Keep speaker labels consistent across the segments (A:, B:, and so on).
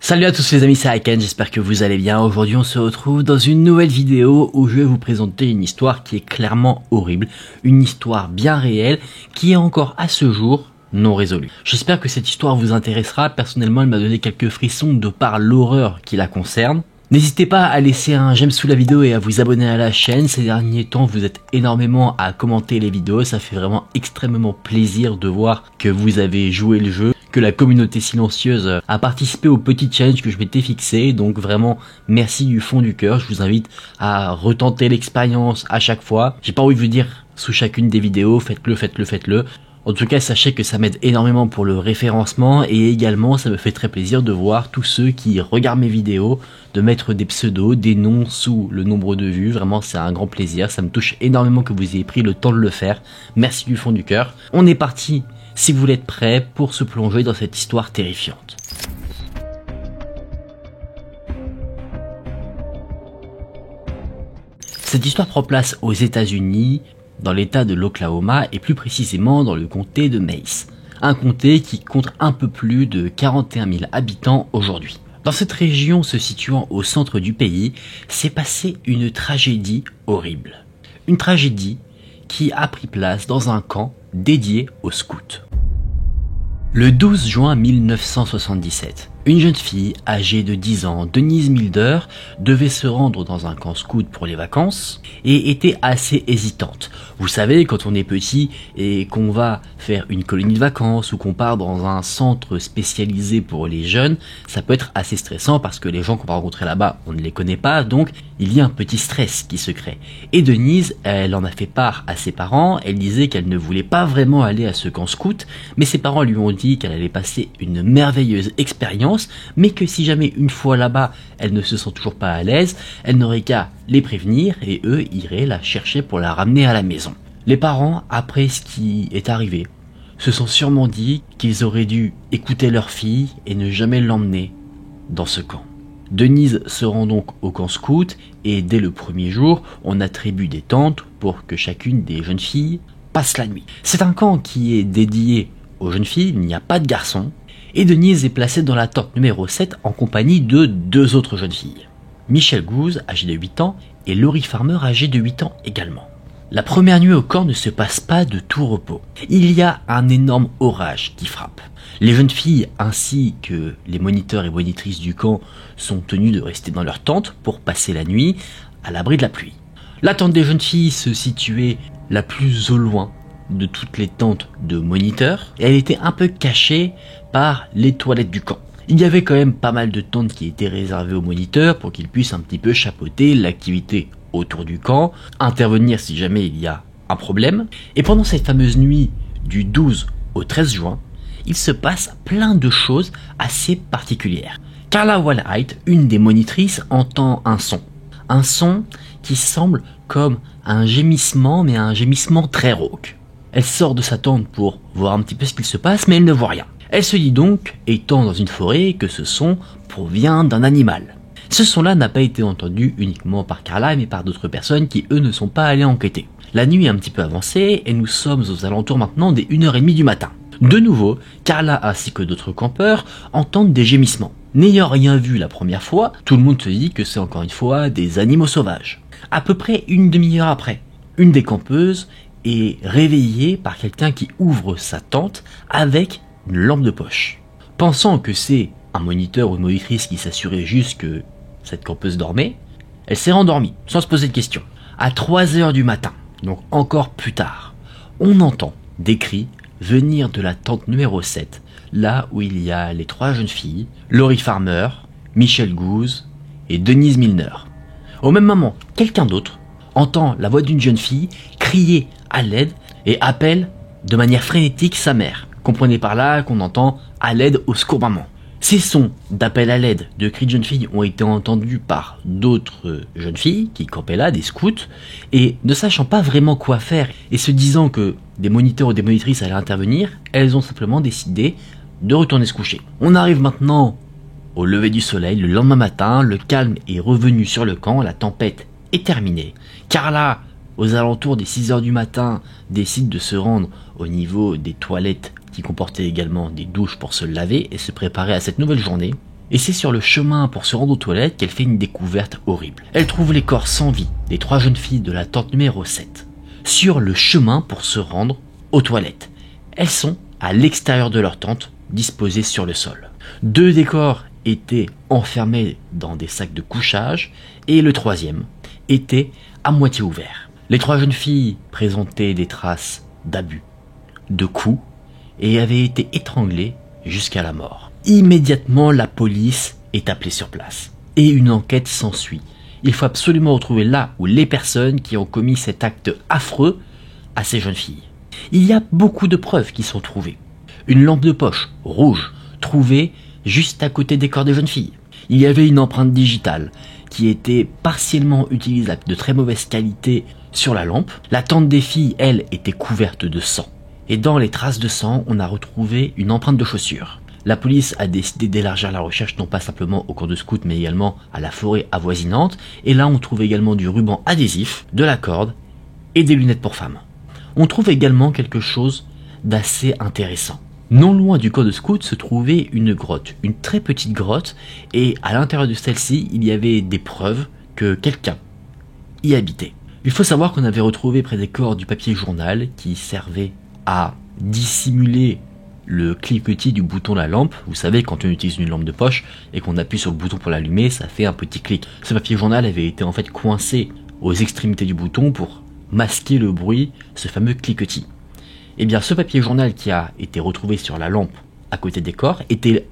A: Salut à tous les amis, c'est Aiken, j'espère que vous allez bien. Aujourd'hui on se retrouve dans une nouvelle vidéo où je vais vous présenter une histoire qui est clairement horrible. Une histoire bien réelle qui est encore à ce jour non résolue. J'espère que cette histoire vous intéressera. Personnellement elle m'a donné quelques frissons de par l'horreur qui la concerne. N'hésitez pas à laisser un j'aime sous la vidéo et à vous abonner à la chaîne. Ces derniers temps vous êtes énormément à commenter les vidéos. Ça fait vraiment extrêmement plaisir de voir que vous avez joué le jeu, que la communauté silencieuse a participé au petit challenge que je m'étais fixé. Donc vraiment merci du fond du cœur. Je vous invite à retenter l'expérience à chaque fois. J'ai pas envie de vous dire sous chacune des vidéos faites-le. En tout cas, sachez que ça m'aide énormément pour le référencement et également ça me fait très plaisir de voir tous ceux qui regardent mes vidéos, de mettre des pseudos, des noms sous le nombre de vues. Vraiment, c'est un grand plaisir. Ça me touche énormément que vous ayez pris le temps de le faire. Merci du fond du cœur. On est parti, si vous l'êtes prêts, pour se plonger dans cette histoire terrifiante. Cette histoire prend place aux États-Unis, dans l'état de l'Oklahoma et plus précisément dans le comté de Mays, un comté qui compte un peu plus de 41 000 habitants aujourd'hui. Dans cette région se situant au centre du pays, s'est passée une tragédie horrible. Une tragédie qui a pris place dans un camp dédié aux scouts. Le 12 juin 1977, une jeune fille âgée de 10 ans, Denise Milder, devait se rendre dans un camp scout pour les vacances et était assez hésitante. Vous savez, quand on est petit et qu'on va faire une colonie de vacances ou qu'on part dans un centre spécialisé pour les jeunes, ça peut être assez stressant parce que les gens qu'on va rencontrer là-bas, on ne les connaît pas, donc il y a un petit stress qui se crée. Et Denise, elle en a fait part à ses parents, elle disait qu'elle ne voulait pas vraiment aller à ce camp scout, mais ses parents lui ont dit qu'elle allait passer une merveilleuse expérience, mais que si jamais une fois là-bas, elle ne se sent toujours pas à l'aise, elle n'aurait qu'à les prévenir et eux iraient la chercher pour la ramener à la maison. Les parents, après ce qui est arrivé, se sont sûrement dit qu'ils auraient dû écouter leur fille et ne jamais l'emmener dans ce camp. Denise se rend donc au camp scout et dès le premier jour, on attribue des tentes pour que chacune des jeunes filles passe la nuit. C'est un camp qui est dédié aux jeunes filles, il n'y a pas de garçons, et Denise est placée dans la tente numéro 7 en compagnie de deux autres jeunes filles. Michelle Goose, âgée de 8 ans, et Laurie Farmer, âgée de 8 ans également. La première nuit au camp ne se passe pas de tout repos. Il y a un énorme orage qui frappe. Les jeunes filles ainsi que les moniteurs et monitrices du camp sont tenus de rester dans leur tente pour passer la nuit à l'abri de la pluie. La tente des jeunes filles se situait la plus au loin de toutes les tentes de moniteurs et elle était un peu cachée par les toilettes du camp. Il y avait quand même pas mal de tentes qui étaient réservées aux moniteurs pour qu'ils puissent un petit peu chapeauter l'activité autour du camp, intervenir si jamais il y a un problème. Et pendant cette fameuse nuit du 12 au 13 juin, il se passe plein de choses assez particulières. Carla Wallheit, une des monitrices, entend un son qui semble comme un gémissement, mais un gémissement très rauque. Elle sort de sa tente pour voir un petit peu ce qu'il se passe, mais elle ne voit rien. Elle se dit donc, étant dans une forêt, que ce son provient d'un animal. Ce son-là n'a pas été entendu uniquement par Carla, mais par d'autres personnes qui, eux, ne sont pas allées enquêter. La nuit est un petit peu avancée, et nous sommes aux alentours maintenant des 1h30 du matin. De nouveau, Carla ainsi que d'autres campeurs entendent des gémissements. N'ayant rien vu la première fois, tout le monde se dit que c'est encore une fois des animaux sauvages. À peu près une demi-heure après, une des campeuses est réveillée par quelqu'un qui ouvre sa tente avec une lampe de poche. Pensant que c'est un moniteur ou une monitrice qui s'assurait juste que cette campeuse dormait, elle s'est rendormie sans se poser de questions. À 3h du matin, donc encore plus tard, on entend des cris venir de la tente numéro 7, là où il y a les trois jeunes filles, Laurie Farmer, Michelle Goose et Denise Milder. Au même moment, quelqu'un d'autre entend la voix d'une jeune fille crier à l'aide et appelle de manière frénétique sa mère. Comprenez par là qu'on entend à l'aide, au secours maman. Ces sons d'appel à l'aide, de cris de jeunes filles ont été entendus par d'autres jeunes filles qui campaient là, des scouts, et ne sachant pas vraiment quoi faire et se disant que des moniteurs ou des monitrices allaient intervenir, elles ont simplement décidé de retourner se coucher. On arrive maintenant au lever du soleil, le lendemain matin, le calme est revenu sur le camp, la tempête est terminée. Carla, aux alentours des 6h du matin, décide de se rendre au niveau des toilettes qui comportaient également des douches pour se laver et se préparer à cette nouvelle journée. Et c'est sur le chemin pour se rendre aux toilettes qu'elle fait une découverte horrible. Elle trouve les corps sans vie des 3 jeunes filles de la tente numéro 7 sur le chemin pour se rendre aux toilettes. Elles sont à l'extérieur de leur tente, disposées sur le sol. 2 des corps étaient enfermés dans des sacs de couchage et le 3e était à moitié ouvert. Les 3 jeunes filles présentaient des traces d'abus, de coups et avaient été étranglées jusqu'à la mort. Immédiatement, la police est appelée sur place et une enquête s'ensuit. Il faut absolument retrouver là ou les personnes qui ont commis cet acte affreux à ces jeunes filles. Il y a beaucoup de preuves qui sont trouvées. Une lampe de poche rouge trouvée juste à côté des corps des jeunes filles. Il y avait une empreinte digitale qui était partiellement utilisable, de très mauvaise qualité, sur la lampe. La tente des filles, elle, était couverte de sang. Et dans les traces de sang, on a retrouvé une empreinte de chaussure. La police a décidé d'élargir la recherche non pas simplement au camp de scout mais également à la forêt avoisinante. Et là on trouve également du ruban adhésif, de la corde et des lunettes pour femmes. On trouve également quelque chose d'assez intéressant. Non loin du camp de scout se trouvait une grotte, une très petite grotte, et à l'intérieur de celle-ci il y avait des preuves que quelqu'un y habitait. Il faut savoir qu'on avait retrouvé près des corps du papier journal qui servait à dissimuler le cliquetis du bouton de la lampe. Vous savez, quand on utilise une lampe de poche et qu'on appuie sur le bouton pour l'allumer, ça fait un petit clic. Ce papier journal avait été en fait coincé aux extrémités du bouton pour masquer le bruit, ce fameux cliquetis. Et bien ce papier journal qui a été retrouvé sur la lampe à côté des corps était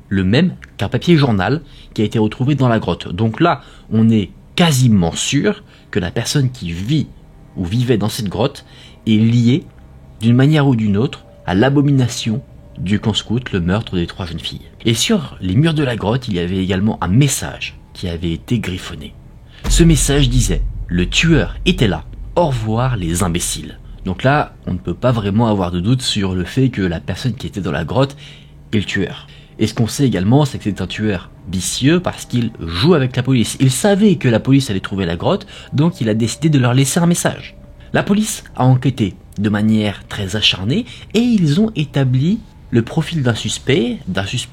A: le même qu'un papier journal qui a été retrouvé dans la grotte. Donc là, on est quasiment sûr que la personne qui vit ou vivait dans cette grotte est liée d'une manière ou d'une autre à l'abomination du camp scout, le meurtre des 3 jeunes filles. Et sur les murs de la grotte, il y avait également un message qui avait été griffonné. Ce message disait « Le tueur était là, au revoir les imbéciles ». Donc là, on ne peut pas vraiment avoir de doute sur le fait que la personne qui était dans la grotte est le tueur. Et ce qu'on sait également, c'est que c'est un tueur vicieux parce qu'il joue avec la police. Il savait que la police allait trouver la grotte, donc il a décidé de leur laisser un message. La police a enquêté de manière très acharnée et ils ont établi le profil d'un suspect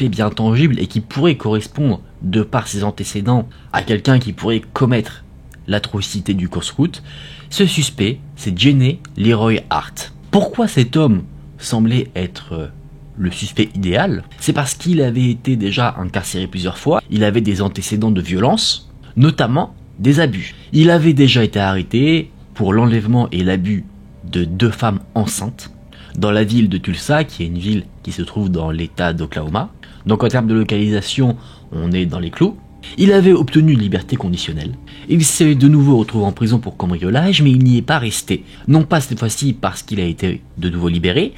A: bien tangible et qui pourrait correspondre, de par ses antécédents, à quelqu'un qui pourrait commettre l'atrocité du camp scout. Ce suspect, c'est Jenny Leroy Hart. Pourquoi cet homme semblait être le suspect idéal? C'est parce qu'il avait été déjà incarcéré plusieurs fois, il avait des antécédents de violence, notamment des abus. Il avait déjà été arrêté pour l'enlèvement et l'abus de 2 femmes enceintes dans la ville de Tulsa, qui est une ville qui se trouve dans l'état d'Oklahoma. Donc en termes de localisation, on est dans les clous. Il avait obtenu une liberté conditionnelle. Il s'est de nouveau retrouvé en prison pour cambriolage, mais il n'y est pas resté. Non pas cette fois-ci parce qu'il a été de nouveau libéré,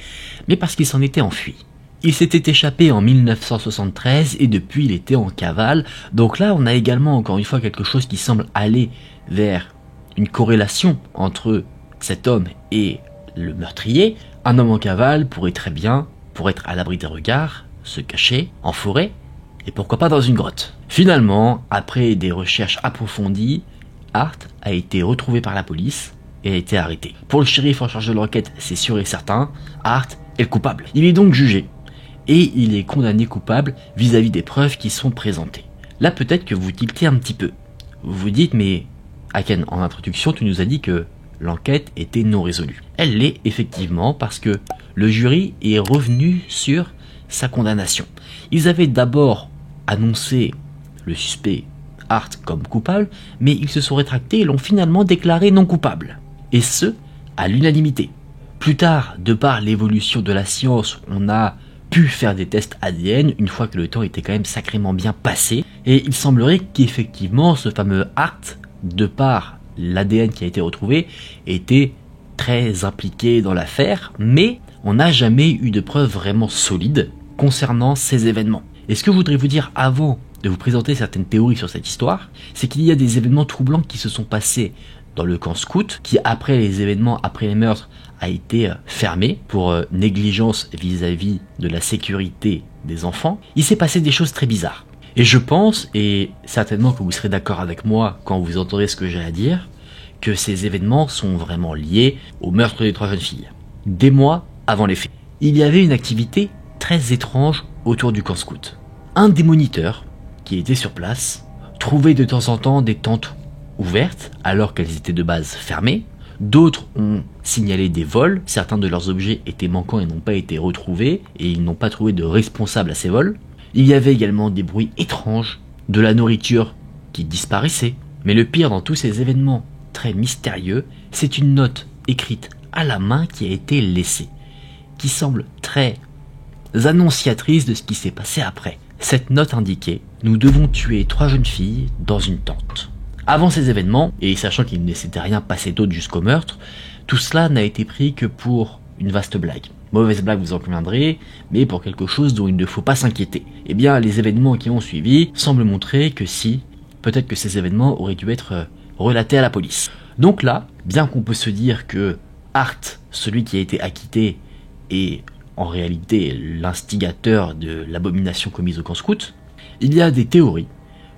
A: mais parce qu'il s'en était enfui. Il s'était échappé en 1973 et depuis il était en cavale. Donc là on a également encore une fois quelque chose qui semble aller vers une corrélation entre cet homme et le meurtrier. Un homme en cavale pourrait très bien, pour être à l'abri des regards, se cacher en forêt et pourquoi pas dans une grotte. Finalement, après des recherches approfondies, Hart a été retrouvé par la police et a été arrêté. Pour le shérif en charge de l'enquête, c'est sûr et certain, Hart est le coupable. Il est donc jugé et il est condamné coupable vis-à-vis des preuves qui sont présentées. Là peut-être que vous tiltez un petit peu. Vous vous dites mais Haken, en introduction tu nous as dit que l'enquête était non résolue. Elle l'est effectivement parce que le jury est revenu sur sa condamnation. Ils avaient d'abord annoncé le suspect Hart comme coupable, mais ils se sont rétractés et l'ont finalement déclaré non coupable. Et ce, à l'unanimité. Plus tard, de par l'évolution de la science, on a pu faire des tests ADN une fois que le temps était quand même sacrément bien passé. Et il semblerait qu'effectivement ce fameux Hart, de par l'ADN qui a été retrouvé, était très impliqué dans l'affaire, mais on n'a jamais eu de preuves vraiment solides concernant ces événements. Et ce que je voudrais vous dire avant de vous présenter certaines théories sur cette histoire, c'est qu'il y a des événements troublants qui se sont passés dans le camp scout, qui après les événements, après les meurtres, a été fermé pour négligence vis-à-vis de la sécurité des enfants. Il s'est passé des choses très bizarres. Et je pense, et certainement que vous serez d'accord avec moi quand vous entendrez ce que j'ai à dire, que ces événements sont vraiment liés au meurtre des 3 jeunes filles. Des mois avant les faits, il y avait une activité très étrange autour du camp scout. Un des moniteurs qui étaient sur place trouvaient de temps en temps des tentes ouvertes alors qu'elles étaient de base fermées. D'autres ont signalé des vols, certains de leurs objets étaient manquants et n'ont pas été retrouvés, et ils n'ont pas trouvé de responsable à ces vols. Il y avait également des bruits étranges, de la nourriture qui disparaissait. Mais le pire dans tous ces événements très mystérieux, c'est une note écrite à la main qui a été laissée, qui semble très annonciatrice de ce qui s'est passé après. Cette note indiquait « Nous devons tuer 3 jeunes filles dans une tente ». Avant ces événements, et sachant qu'il ne s'était rien passé d'autre jusqu'au meurtre, tout cela n'a été pris que pour une vaste blague. Mauvaise blague, vous en conviendrez, mais pour quelque chose dont il ne faut pas s'inquiéter. Eh bien, les événements qui ont suivi semblent montrer que si, peut-être que ces événements auraient dû être relatés à la police. Donc là, bien qu'on peut se dire que Hart, celui qui a été acquitté, est en réalité l'instigateur de l'abomination commise au camp scout, il y a des théories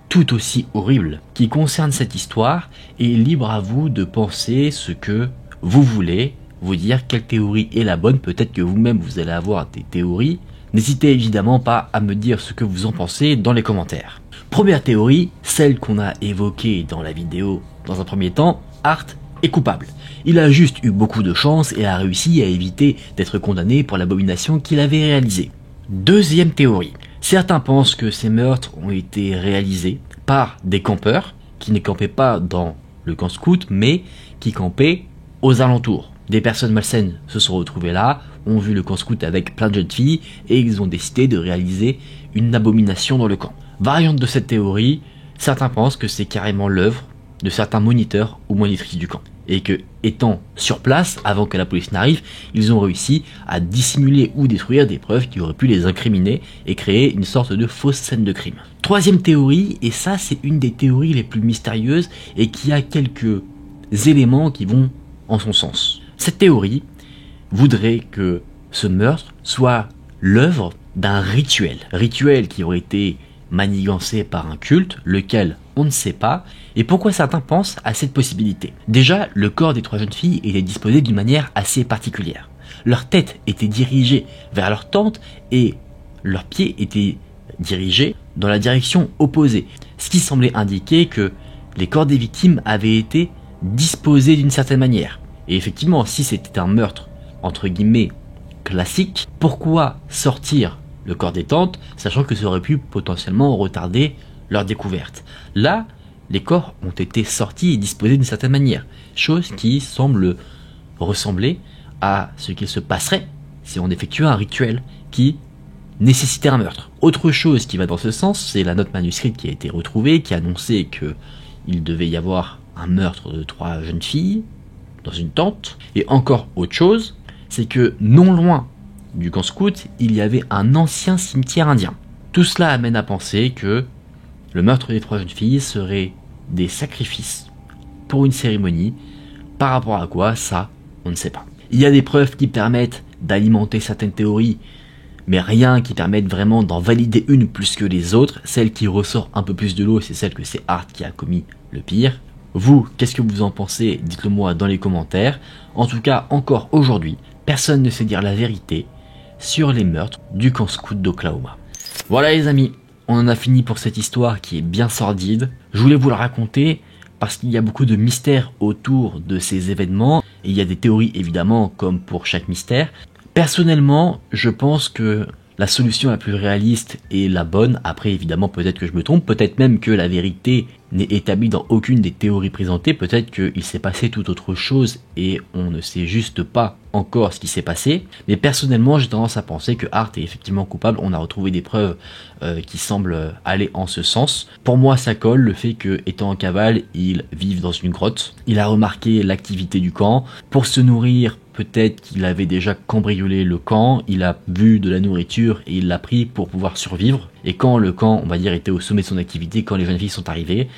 A: tout aussi horrible qui concerne cette histoire, et libre à vous de penser ce que vous voulez, vous dire quelle théorie est la bonne. Peut-être que vous-même vous allez avoir des théories. N'hésitez évidemment pas à me dire ce que vous en pensez dans les commentaires. Première théorie, celle qu'on a évoquée dans la vidéo dans un premier temps, Hart est coupable. Il a juste eu beaucoup de chance et a réussi à éviter d'être condamné pour l'abomination qu'il avait réalisée. Deuxième théorie. Certains pensent que ces meurtres ont été réalisés par des campeurs qui ne campaient pas dans le camp scout mais qui campaient aux alentours. Des personnes malsaines se sont retrouvées là, ont vu le camp scout avec plein de jeunes filles et ils ont décidé de réaliser une abomination dans le camp. Variante de cette théorie, certains pensent que c'est carrément l'œuvre de certains moniteurs ou monitrices du camp et que, étant sur place avant que la police n'arrive, ils ont réussi à dissimuler ou détruire des preuves qui auraient pu les incriminer et créer une sorte de fausse scène de crime. Troisième théorie, et ça c'est une des théories les plus mystérieuses et qui a quelques éléments qui vont en son sens. Cette théorie voudrait que ce meurtre soit l'œuvre d'un rituel qui aurait été manigancé par un culte, lequel on ne sait pas, et pourquoi certains pensent à cette possibilité. Déjà, le corps des 3 jeunes filles était disposé d'une manière assez particulière. Leur tête était dirigée vers leur tente et leurs pieds étaient dirigés dans la direction opposée, ce qui semblait indiquer que les corps des victimes avaient été disposés d'une certaine manière. Et effectivement, si c'était un meurtre, entre guillemets, classique, pourquoi sortir le corps des tentes, sachant que ça aurait pu potentiellement retarder leur découverte. Là, les corps ont été sortis et disposés d'une certaine manière, chose qui semble ressembler à ce qu'il se passerait si on effectuait un rituel qui nécessitait un meurtre. Autre chose qui va dans ce sens, c'est la note manuscrite qui a été retrouvée, qui annonçait qu'il devait y avoir un meurtre de 3 jeunes filles dans une tente. Et encore autre chose, c'est que non loin du camp scout, il y avait un ancien cimetière indien. Tout cela amène à penser que le meurtre des 3 jeunes filles serait des sacrifices pour une cérémonie. Par rapport à quoi, ça, on ne sait pas. Il y a des preuves qui permettent d'alimenter certaines théories, mais rien qui permette vraiment d'en valider une plus que les autres. Celle qui ressort un peu plus de l'eau, c'est celle que c'est Hart qui a commis le pire. Vous, qu'est-ce que vous en pensez? Dites-le moi dans les commentaires. En tout cas, encore aujourd'hui, personne ne sait dire la vérité sur les meurtres du camp scout d'Oklahoma. Voilà les amis, on en a fini pour cette histoire qui est bien sordide. Je voulais vous la raconter parce qu'il y a beaucoup de mystères autour de ces événements. Et il y a des théories évidemment comme pour chaque mystère. Personnellement, je pense que la solution la plus réaliste est la bonne. Après évidemment peut-être que je me trompe, peut-être même que la vérité n'est établie dans aucune des théories présentées, peut-être qu'il s'est passé tout autre chose et on ne sait juste pas encore ce qui s'est passé. Mais personnellement j'ai tendance à penser que Hart est effectivement coupable. On a retrouvé des preuves qui semblent aller en ce sens. Pour moi ça colle, le fait que étant en cavale il vive dans une grotte. Il a remarqué l'activité du camp. Pour se nourrir, peut-être qu'il avait déjà cambriolé le camp, il a vu de la nourriture et il l'a pris pour pouvoir survivre. Et quand le camp, on va dire, était au sommet de son activité, quand les jeunes filles sont arrivées,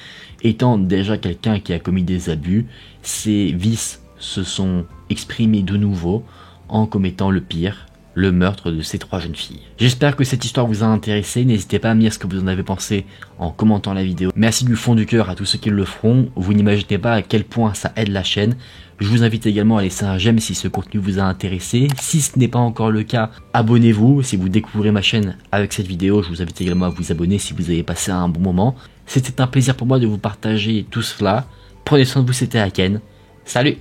A: étant déjà quelqu'un qui a commis des abus, ses vices se sont exprimés de nouveau en commettant le pire, le meurtre de ces 3 jeunes filles. J'espère que cette histoire vous a intéressé, n'hésitez pas à me dire ce que vous en avez pensé en commentant la vidéo. Merci du fond du cœur à tous ceux qui le feront, vous n'imaginez pas à quel point ça aide la chaîne. Je vous invite également à laisser un j'aime si ce contenu vous a intéressé. Si ce n'est pas encore le cas, abonnez-vous. Si vous découvrez ma chaîne avec cette vidéo, je vous invite également à vous abonner si vous avez passé un bon moment. C'était un plaisir pour moi de vous partager tout cela. Prenez soin de vous, c'était Aken. Salut!